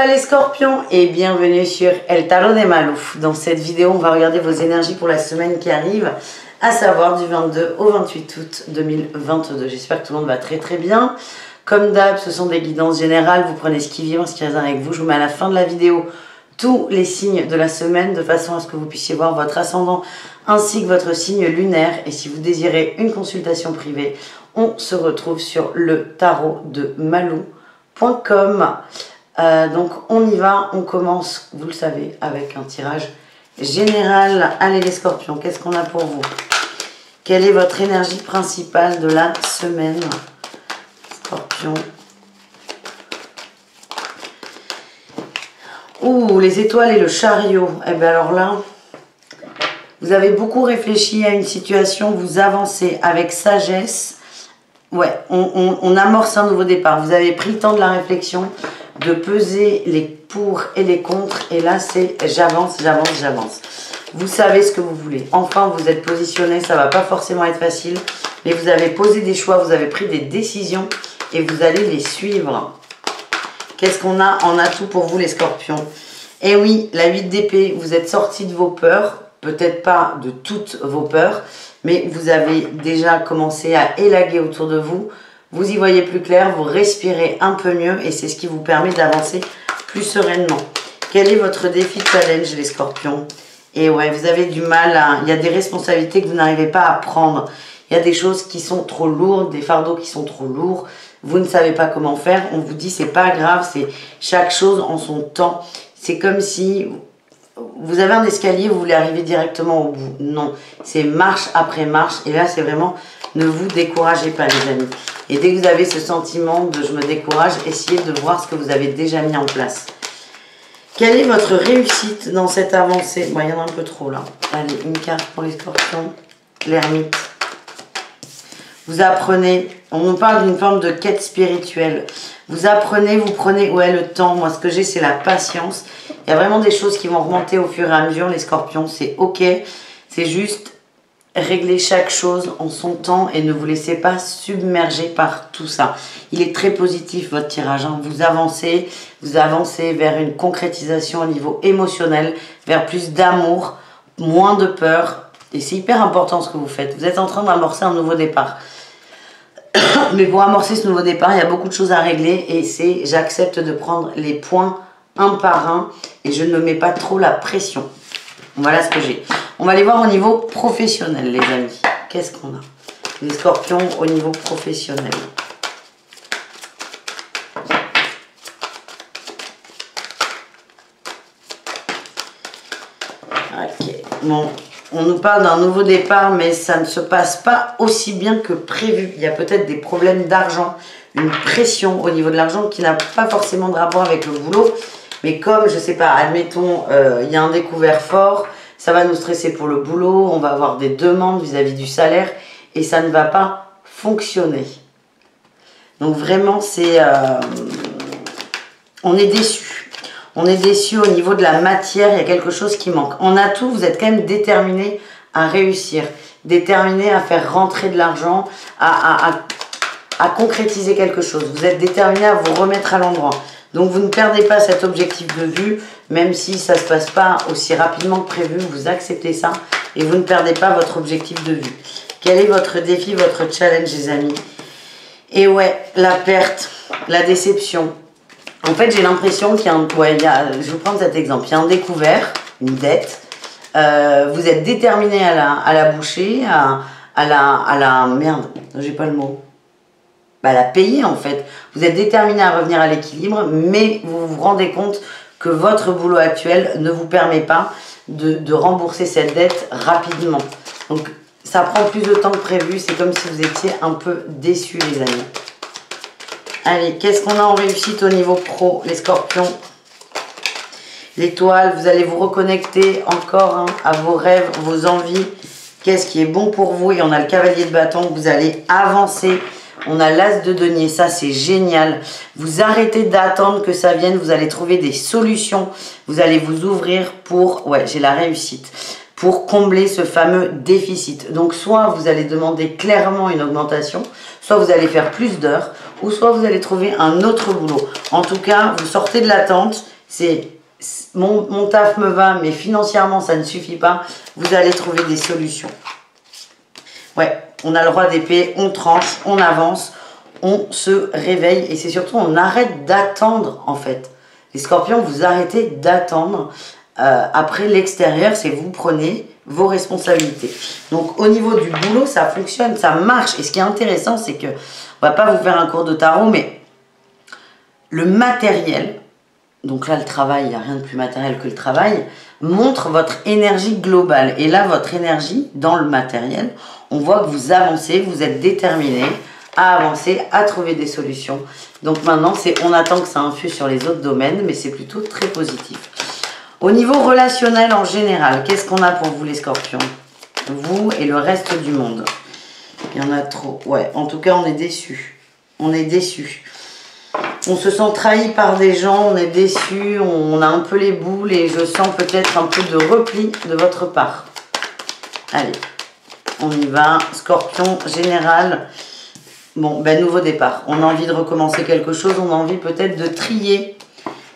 Hola les scorpions et bienvenue sur El Tarot de Malou. Dans cette vidéo, on va regarder vos énergies pour la semaine qui arrive, à savoir du 22 au 28 août 2022. J'espère que tout le monde va très bien. Comme d'hab, ce sont des guidances générales. Vous prenez ce qui vibre, ce qui résonne avec vous. Je vous mets à la fin de la vidéo tous les signes de la semaine de façon à ce que vous puissiez voir votre ascendant ainsi que votre signe lunaire. Et si vous désirez une consultation privée, on se retrouve sur le tarot de Malou.com. Donc on y va, on commence, vous le savez, avec un tirage général. Allez les scorpions, qu'est-ce qu'on a pour vous? Quelle est votre énergie principale de la semaine, scorpion? Ouh, les étoiles et le chariot. Eh bien alors là, vous avez beaucoup réfléchi à une situation, vous avancez avec sagesse. Ouais, on amorce un nouveau départ. Vous avez pris le temps de la réflexion, de peser les pour et les contre. Et là, c'est j'avance. Vous savez ce que vous voulez. Enfin, vous êtes positionné. Ça va pas forcément être facile. Mais vous avez posé des choix, vous avez pris des décisions et vous allez les suivre. Qu'est-ce qu'on a en atout pour vous, les scorpions? Eh oui, la 8 d'épée, vous êtes sortis de vos peurs. Peut-être pas de toutes vos peurs, mais vous avez déjà commencé à élaguer autour de vous. Vous y voyez plus clair, vous respirez un peu mieux et c'est ce qui vous permet d'avancer plus sereinement. Quel est votre défi challenge, les scorpions? Et ouais, vous avez du mal à... Il y a des responsabilités que vous n'arrivez pas à prendre. Il y a des choses qui sont trop lourdes, des fardeaux qui sont trop lourds. Vous ne savez pas comment faire. On vous dit c'est pas grave, c'est chaque chose en son temps. C'est comme si... Vous avez un escalier, vous voulez arriver directement au bout. Non, c'est marche après marche. Et là, c'est vraiment, ne vous découragez pas, les amis. Et dès que vous avez ce sentiment de je me décourage, essayez de voir ce que vous avez déjà mis en place. Quelle est votre réussite dans cette avancée? Bon, il y en a un peu trop là. Allez, une carte pour les scorpions. L'ermite. Vous apprenez, on nous parle d'une forme de quête spirituelle. Vous apprenez, vous prenez, ouais, le temps. Moi, ce que j'ai, c'est la patience. Il y a vraiment des choses qui vont remonter au fur et à mesure, les scorpions. C'est ok. C'est juste régler chaque chose en son temps et ne vous laissez pas submerger par tout ça. Il est très positif, votre tirage. Hein. Vous avancez vers une concrétisation au niveau émotionnel, vers plus d'amour, moins de peur. Et c'est hyper important ce que vous faites. Vous êtes en train d'amorcer un nouveau départ. Mais pour amorcer ce nouveau départ, il y a beaucoup de choses à régler et c'est j'accepte de prendre les points un par un et je ne me mets pas trop la pression. Voilà ce que j'ai. On va aller voir au niveau professionnel, les amis. Qu'est-ce qu'on a? Les scorpions au niveau professionnel. Ok, bon. On nous parle d'un nouveau départ, mais ça ne se passe pas aussi bien que prévu. Il y a peut-être des problèmes d'argent, une pression au niveau de l'argent qui n'a pas forcément de rapport avec le boulot. Mais comme, je ne sais pas, admettons, il y a un découvert fort, ça va nous stresser pour le boulot, on va avoir des demandes vis-à-vis du salaire et ça ne va pas fonctionner. Donc vraiment, c'est... on est déçu. On est déçu au niveau de la matière, il y a quelque chose qui manque. En atout, vous êtes quand même déterminé à réussir, déterminé à faire rentrer de l'argent, à concrétiser quelque chose. Vous êtes déterminé à vous remettre à l'endroit. Donc vous ne perdez pas cet objectif de vue, même si ça ne se passe pas aussi rapidement que prévu, vous acceptez ça et vous ne perdez pas votre objectif de vue. Quel est votre défi, votre challenge, les amis? Et ouais, la perte, la déception. En fait, j'ai l'impression qu'il y a un... Ouais, je vais vous prendre cet exemple. Il y a un découvert, une dette. Vous êtes déterminé à la boucher, à la... Merde, j'ai pas le mot. Bah, la payer, en fait. Vous êtes déterminé à revenir à l'équilibre, mais vous vous rendez compte que votre boulot actuel ne vous permet pas de rembourser cette dette rapidement. Donc, ça prend plus de temps que prévu. C'est comme si vous étiez un peu déçus, les amis. Allez, qu'est-ce qu'on a en réussite au niveau pro, les scorpions? L'étoile, vous allez vous reconnecter encore hein, à vos rêves, vos envies. Qu'est-ce qui est bon pour vous? Et on a le cavalier de bâton, vous allez avancer. On a l'as de denier, ça c'est génial. Vous arrêtez d'attendre que ça vienne, vous allez trouver des solutions. Vous allez vous ouvrir pour, ouais, j'ai la réussite, pour combler ce fameux déficit. Donc soit vous allez demander clairement une augmentation, soit vous allez faire plus d'heures, ou soit vous allez trouver un autre boulot. En tout cas, vous sortez de l'attente c'est mon taf me va, mais financièrement ça ne suffit pas, vous allez trouver des solutions. Ouais, on a le roi d'épée, on tranche, on avance, on se réveille et c'est surtout on arrête d'attendre en fait. Les scorpions, vous arrêtez d'attendre. Après l'extérieur, c'est vous prenez vos responsabilités. Donc au niveau du boulot, ça fonctionne, ça marche. Et ce qui est intéressant, c'est que, on va pas vous faire un cours de tarot, mais le matériel, donc là le travail, il n'y a rien de plus matériel que le travail, montre votre énergie globale. Et là, votre énergie dans le matériel, on voit que vous avancez, vous êtes déterminé à avancer, à trouver des solutions. Donc maintenant, on attend que ça infuse sur les autres domaines, mais c'est plutôt très positif. Au niveau relationnel en général, qu'est-ce qu'on a pour vous les scorpions? Vous et le reste du monde. Il y en a trop. Ouais, en tout cas, on est déçus. On est déçus. On se sent trahi par des gens, on est déçus, on a un peu les boules et je sens peut-être un peu de repli de votre part. Allez, on y va. Scorpion général. Bon, ben nouveau départ. On a envie de recommencer quelque chose, on a envie peut-être de trier.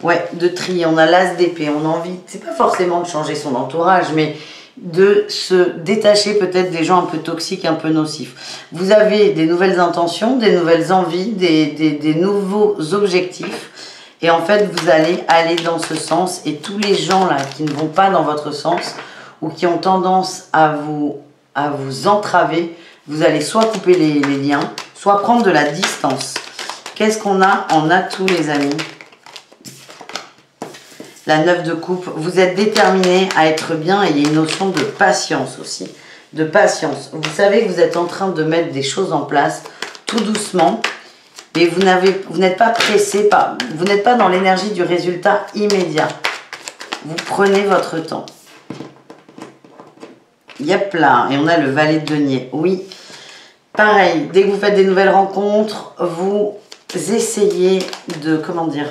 Ouais, de trier. On a l'as d'épée, on a envie, c'est pas forcément de changer son entourage, mais de se détacher peut-être des gens un peu toxiques, un peu nocifs. Vous avez des nouvelles intentions, des nouvelles envies, des nouveaux objectifs. Et en fait, vous allez aller dans ce sens. Et tous les gens là qui ne vont pas dans votre sens ou qui ont tendance à vous entraver, vous allez soit couper les liens, soit prendre de la distance. Qu'est-ce qu'on a en atout, les amis? La 9 de coupe, vous êtes déterminé à être bien et il y a une notion de patience aussi. De patience. Vous savez que vous êtes en train de mettre des choses en place tout doucement. Et vous n'êtes pas pressé, vous n'êtes pas dans l'énergie du résultat immédiat. Vous prenez votre temps. Yep là, et on a le valet de denier. Oui, pareil, dès que vous faites des nouvelles rencontres, vous essayez de, comment dire,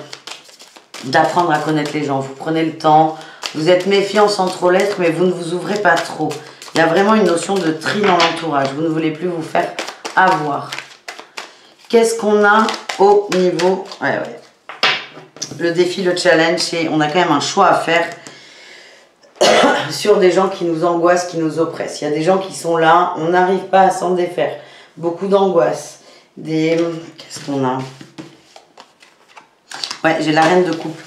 d'apprendre à connaître les gens. Vous prenez le temps, vous êtes méfiant sans trop l'être, mais vous ne vous ouvrez pas trop. Il y a vraiment une notion de tri dans l'entourage. Vous ne voulez plus vous faire avoir. Qu'est-ce qu'on a au niveau... Ouais. Le défi, le challenge, c'est on a quand même un choix à faire sur des gens qui nous angoissent, qui nous oppressent. Il y a des gens qui sont là, on n'arrive pas à s'en défaire. Beaucoup d'angoisse. Qu'est-ce qu'on a? Ouais, j'ai la reine de coupe.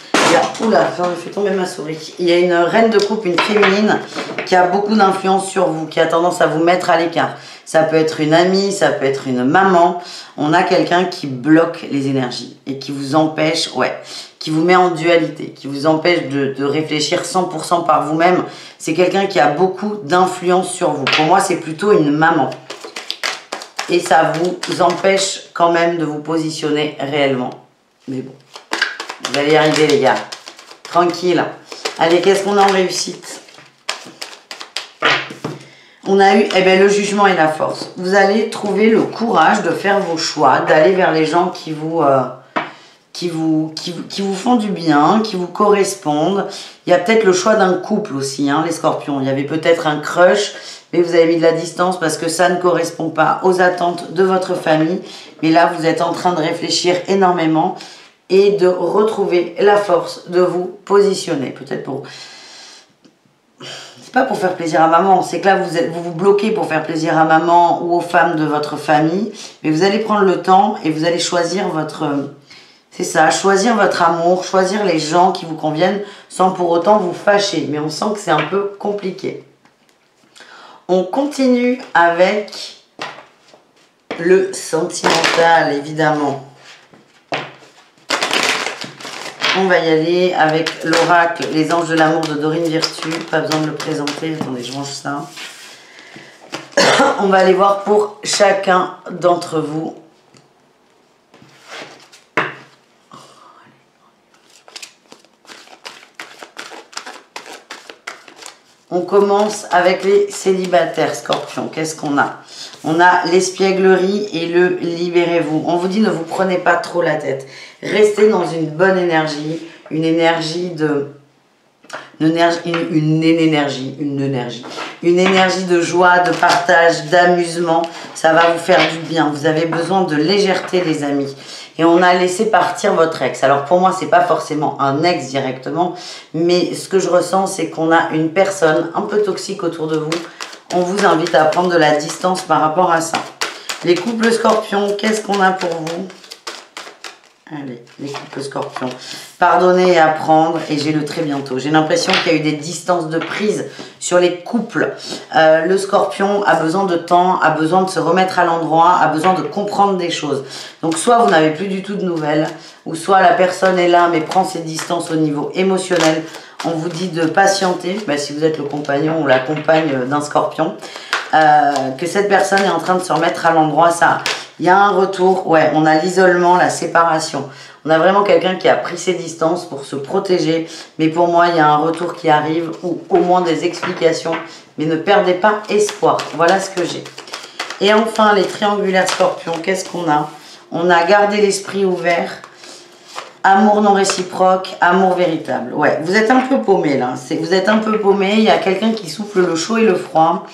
Oula, ça me fait tomber ma souris. Il y a une reine de coupe, une féminine, qui a beaucoup d'influence sur vous, qui a tendance à vous mettre à l'écart. Ça peut être une amie, ça peut être une maman. On a quelqu'un qui bloque les énergies et qui vous empêche, qui vous met en dualité, qui vous empêche de réfléchir 100% par vous-même. C'est quelqu'un qui a beaucoup d'influence sur vous. Pour moi, c'est plutôt une maman. Et ça vous empêche quand même de vous positionner réellement. Mais bon. Vous allez y arriver, les gars. Tranquille. Allez, qu'est-ce qu'on a en réussite? On a eu le jugement et la force. Vous allez trouver le courage de faire vos choix, d'aller vers les gens qui vous font du bien, qui vous correspondent. Il y a peut-être le choix d'un couple aussi, hein, les scorpions. Il y avait peut-être un crush, mais vous avez mis de la distance parce que ça ne correspond pas aux attentes de votre famille. Mais là, vous êtes en train de réfléchir énormément et de retrouver la force de vous positionner. Peut-être pour... C'est pas pour faire plaisir à maman, c'est que là, vous vous bloquez pour faire plaisir à maman ou aux femmes de votre famille. Mais vous allez prendre le temps et vous allez choisir votre... C'est ça, choisir votre amour, choisir les gens qui vous conviennent sans pour autant vous fâcher. Mais on sent que c'est un peu compliqué. On continue avec le sentimental, évidemment. On va y aller avec l'oracle, les anges de l'amour de Dorine Virtue. Pas besoin de le présenter. Attendez, je range ça. On va aller voir pour chacun d'entre vous. On commence avec les célibataires, scorpions. Qu'est-ce qu'on a? On a l'espièglerie et le libérez-vous. On vous dit ne vous prenez pas trop la tête. Restez dans une bonne énergie, une énergie de une énergie de joie, de partage, d'amusement. Ça va vous faire du bien. Vous avez besoin de légèreté, les amis. Et on a laissé partir votre ex. Alors pour moi, c'est pas forcément un ex directement, mais ce que je ressens, c'est qu'on a une personne un peu toxique autour de vous. On vous invite à prendre de la distance par rapport à ça. Les couples scorpions, qu'est-ce qu'on a pour vous? Allez, les couples scorpions. Pardonner et apprendre, et j'ai le très bientôt. J'ai l'impression qu'il y a eu des distances de prise sur les couples. Le scorpion a besoin de temps, a besoin de se remettre à l'endroit, a besoin de comprendre des choses. Donc soit vous n'avez plus du tout de nouvelles, ou soit la personne est là mais prend ses distances au niveau émotionnel. On vous dit de patienter, si vous êtes le compagnon ou la compagne d'un scorpion, que cette personne est en train de se remettre à l'endroit. Ça, il y a un retour, ouais, on a l'isolement, la séparation. On a vraiment quelqu'un qui a pris ses distances pour se protéger. Mais pour moi, il y a un retour qui arrive, ou au moins des explications. Mais ne perdez pas espoir. Voilà ce que j'ai. Et enfin, les triangulaires scorpions, qu'est-ce qu'on a? On a gardé l'esprit ouvert. Amour non réciproque, amour véritable. Ouais, vous êtes un peu paumé là. Vous êtes un peu paumé. Il y a quelqu'un qui souffle le chaud et le froid.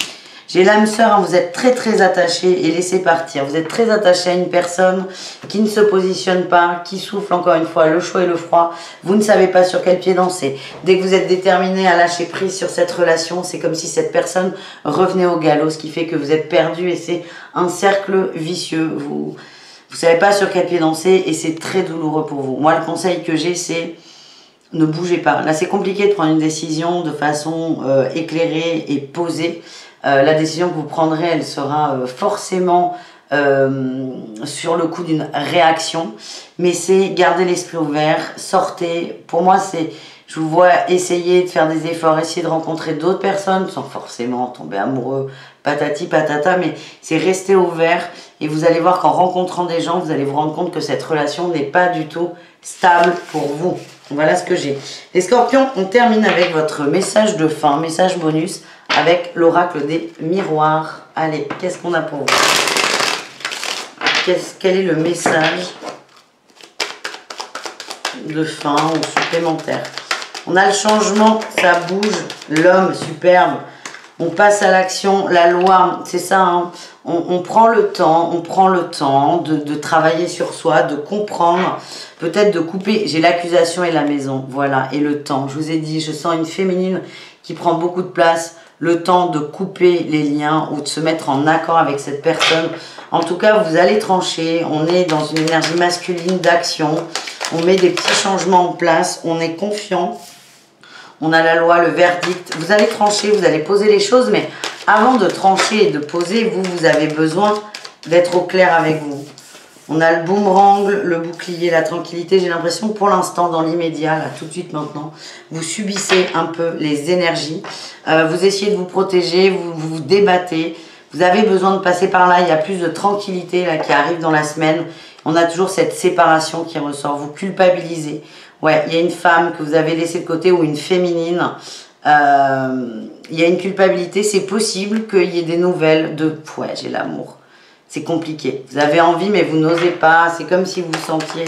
J'ai l'âme sœur, vous êtes très très attaché et laissez partir. Vous êtes très attaché à une personne qui ne se positionne pas, qui souffle encore une fois le chaud et le froid. Vous ne savez pas sur quel pied danser. Dès que vous êtes déterminé à lâcher prise sur cette relation, c'est comme si cette personne revenait au galop, ce qui fait que vous êtes perdu et c'est un cercle vicieux. Vous savez pas sur quel pied danser et c'est très douloureux pour vous. Moi, le conseil que j'ai, c'est ne bougez pas. Là, c'est compliqué de prendre une décision de façon éclairée et posée. La décision que vous prendrez, elle sera forcément sur le coup d'une réaction. Mais c'est garder l'esprit ouvert, sortez. Pour moi, je vous vois essayer de faire des efforts, essayer de rencontrer d'autres personnes sans forcément tomber amoureux, patati patata, mais c'est rester ouvert et vous allez voir qu'en rencontrant des gens, vous allez vous rendre compte que cette relation n'est pas du tout stable pour vous. Voilà ce que j'ai. Les scorpions, on termine avec votre message de fin, message bonus, avec l'oracle des miroirs. Allez, qu'est-ce qu'on a pour vous? Quel est le message de fin ou supplémentaire? On a le changement, ça bouge, l'homme superbe. On passe à l'action, la loi, c'est ça, hein. On prend le temps, de travailler sur soi, de comprendre, peut-être de couper. J'ai l'accusation et la maison, voilà, et le temps. Je vous ai dit, je sens une féminine qui prend beaucoup de place, le temps de couper les liens ou de se mettre en accord avec cette personne. En tout cas, vous allez trancher, on est dans une énergie masculine d'action, on met des petits changements en place, on est confiant. On a la loi, le verdict. Vous allez trancher, vous allez poser les choses, mais avant de trancher et de poser, vous avez besoin d'être au clair avec vous. On a le boomerang, le bouclier, la tranquillité. J'ai l'impression que pour l'instant, dans l'immédiat, là, tout de suite maintenant, vous subissez un peu les énergies. Vous essayez de vous protéger, vous vous débattez. Vous avez besoin de passer par là. Il y a plus de tranquillité là, qui arrive dans la semaine. On a toujours cette séparation qui ressort. Vous culpabilisez. Ouais, il y a une femme que vous avez laissée de côté ou une féminine. Il y a une culpabilité. C'est possible qu'il y ait des nouvelles de... Ouais, j'ai l'amour. C'est compliqué. Vous avez envie, mais vous n'osez pas. C'est comme si vous vous sentiez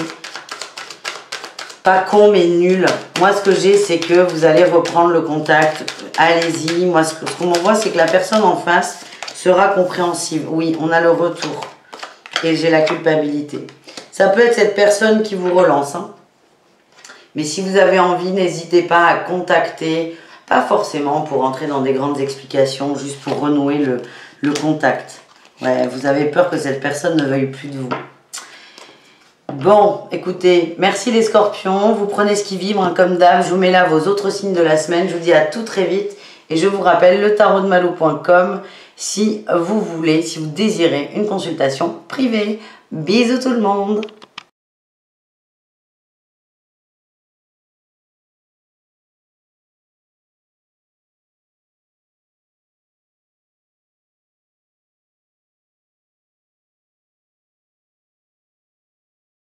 pas con, mais nul. Moi, ce que j'ai, c'est que vous allez reprendre le contact. Allez-y. Moi, ce qu'on m'envoie, c'est que la personne en face sera compréhensive. Oui, on a le retour. Et j'ai la culpabilité. Ça peut être cette personne qui vous relance, hein. Mais si vous avez envie, n'hésitez pas à contacter, pas forcément pour entrer dans des grandes explications, juste pour renouer le contact. Ouais, vous avez peur que cette personne ne veuille plus de vous. Bon, écoutez, merci les scorpions, vous prenez ce qui vibre, hein, comme d'hab, je vous mets là vos autres signes de la semaine, je vous dis à tout très vite, et je vous rappelle le tarotdemalou.com si vous voulez, si vous désirez une consultation privée. Bisous tout le monde!